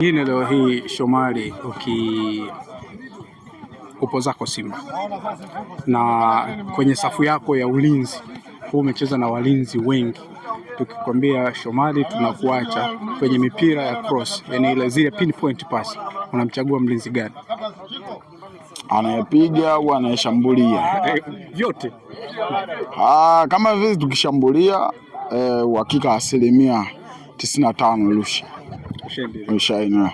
Hii leo hii Shomari, upo zako Simba na kwenye safu yako ya ulinzi umecheza na walinzi wengi, tukikwambia Shomari tunakuacha kwenye mipira ya cross, yani ile zile pinpoint pass, unamchagua mlinzi gani? Anayepiga au anayeshambulia? Vyote. Kama vile tukishambulia uhakika 95% Rushaina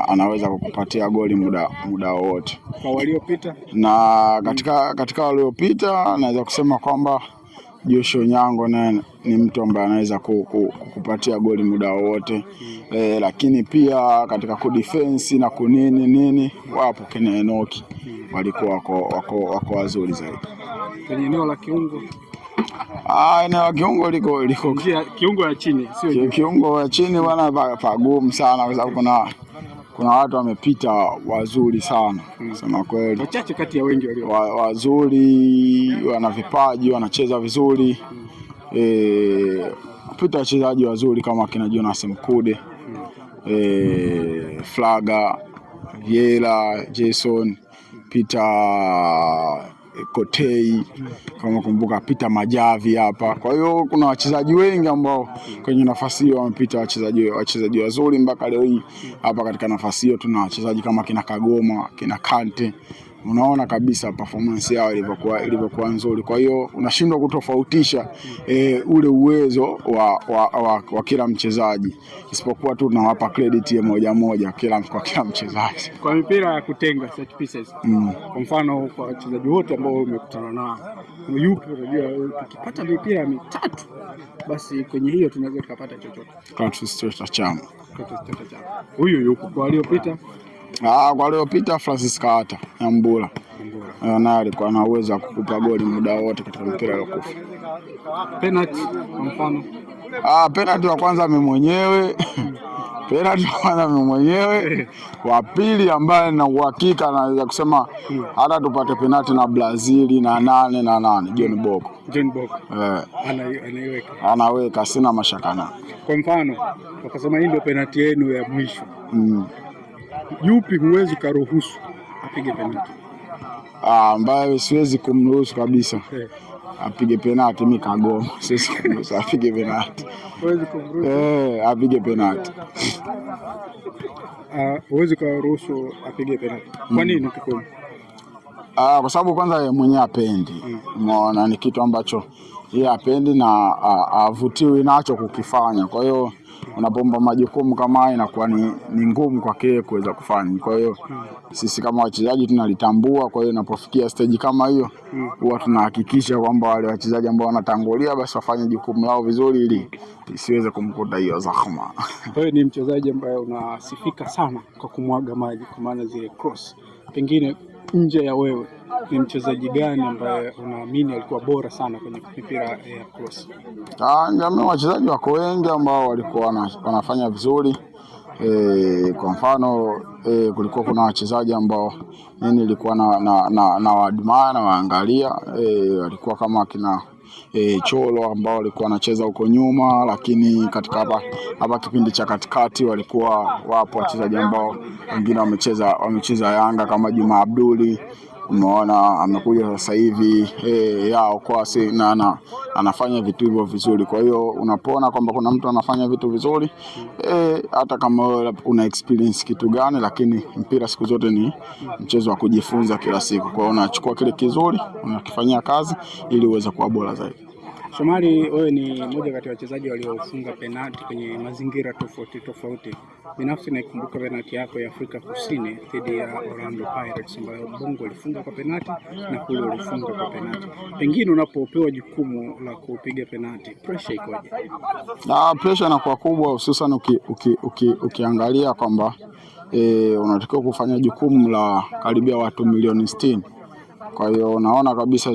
anaweza kukupatia goli muda wote. Kwa waliopita? Na katika waliopita naweza kusema kwamba Joshua Onyango ni mtu ambaye anaweza kukupatia goli muda wote. Lakini pia katika kudefense na kunini wapo kina Enoki walikuwa wako wazuri zaidi. Kwenye eneo la kiungo? Eneo la kiungo liko kiungo ya chini, sio kiungo ya chini bwana, pagumu sana kwa sababu kuna watu wamepita wazuri sana. Sema kweli. Wachache kati ya wengi walio wazuri, wana vipaji, wanacheza vizuri. Kupita wachezaji wazuri kama kina Jonas Mkude, Flaga, Viela, Jason, Peter Kotei, kama kumbuka Peter Majavi hapa. Kwa hiyo kuna wachezaji wengi ambao kwenye nafasi hiyo wamepita wachezaji wazuri mpaka leo hii. Hapa katika nafasi hiyo tuna wachezaji kama kina Kagoma, kina Kante. Unaona kabisa performance yao ilivyokuwa nzuri. Kwa hiyo unashindwa kutofautisha ule uwezo wa kila mchezaji, isipokuwa tu tunawapa credit moja kwa kila mchezaji. Kwa mipira ya kutenga set pieces, kwa mfano kwa wachezaji wote ambao umekutana nao, yupi unajua tukipata mipira mitatu basi kwenye hiyo tunaweza kupata chochote? Clatous Chama. Huyu yuko. Kwa waliopita? Kwa waliopita Francis Kaata ya Mbula. Naye alikuwa na uwezo wa kukupa goli muda wote katika mpira wa kufa. Penalty kwa mfano? Penalty wa kwanza mimi mwenyewe. Penalty wa kwanza mimi mwenyewe. Wa pili ambaye na uhakika naweza kusema hata tupate penalty na Brazil na 8 John Boko. Anaweka, sina mashaka naye. Kwa mfano wakasema hii ndio penalty yenu ya mwisho. Yupi huwezi kuruhusu apige penalty? Ambaye siwezi kumruhusu kabisa apige penalty, mimi Kagoma. Siwezi kumruhusu apige penalty. Huwezi kumruhusu? Apige penalty. Huwezi kuruhusu apige penalty. Kwa nini tukome? Kwa sababu kwanza yeye mwenyewe apendi. Umeona, ni kitu ambacho yeye apendi na avutiwi nacho kukifanya. Kwa hiyo unapomba majukumu kama haya inakuwa ni ngumu kwake kuweza kufanya. Kwa hiyo sisi kama wachezaji tunalitambua. Kwa hiyo inapofikia stage kama hiyo huwa tunahakikisha kwamba wale wachezaji ambao wanatangulia basi wafanye jukumu lao vizuri ili isiweze kumkuta hiyo zahma. Wewe ni mchezaji ambaye unasifika sana kwa kumwaga maji, kwa maana zile cross. Pengine nje ya wewe ni mchezaji gani ambaye unaamini alikuwa bora sana kwenye mipira ya cross? Ndio, wachezaji wako wengi ambao walikuwa wanafanya vizuri. Kwa mfano kulikuwa kuna wachezaji ambao mimi nilikuwa na waadmire na waangalia, walikuwa kama kina Cholo ambao walikuwa wanacheza huko nyuma, lakini katika hapa kipindi cha katikati walikuwa wapo wachezaji ambao wengine wamecheza Yanga kama Juma Abduli. Umeona amekuja sasa hivi yao kwa na anafanya vitu hivyo vizuri. Kwa hiyo unapoona kwamba kuna mtu anafanya vitu vizuri, hata kama wewe una experience kitu gani, lakini mpira siku zote ni mchezo wa kujifunza kila siku. Kwa hiyo unachukua kile kizuri unakifanyia kazi ili uweze kuwa bora zaidi. Shomari, wewe ni mmoja kati ya wachezaji waliofunga penalti kwenye mazingira tofauti. Binafsi naikumbuka penalti yako ya Afrika Kusini dhidi ya Orlando Pirates ambayo Bongo alifunga kwa penalti na kule ulifunga kwa penalti. Pengine unapopewa jukumu la kupiga penalti, pressure ikoje? Pressure inakuwa kubwa, hususan ukiangalia kwamba unatakiwa kufanya jukumu la karibia watu milioni 60. Kwa hiyo unaona kabisa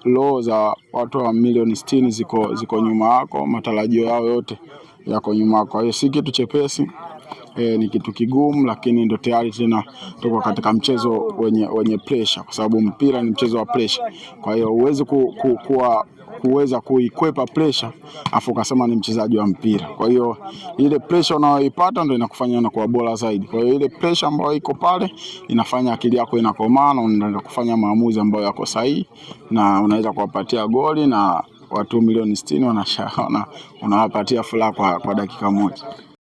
low za watu wa milioni 60 ziko nyuma yako, matarajio yao yote yako nyuma yako. Kwa hiyo si kitu chepesi, ni kitu kigumu, lakini ndio tayari tena tuko katika mchezo wenye pressure, kwa sababu mpira ni mchezo wa pressure. Kwa hiyo huwezi kuweza kuikwepa pressure afu ukasema ni mchezaji wa mpira. Kwa hiyo ile pressure unayoipata ndio inakufanya unakuwa bora zaidi. Kwa hiyo ile pressure ambayo iko pale inafanya akili yako inakomaa na unaenda kufanya maamuzi ambayo yako sahihi na unaweza kuwapatia goli na watu milioni 60 unawapatia furaha kwa dakika moja.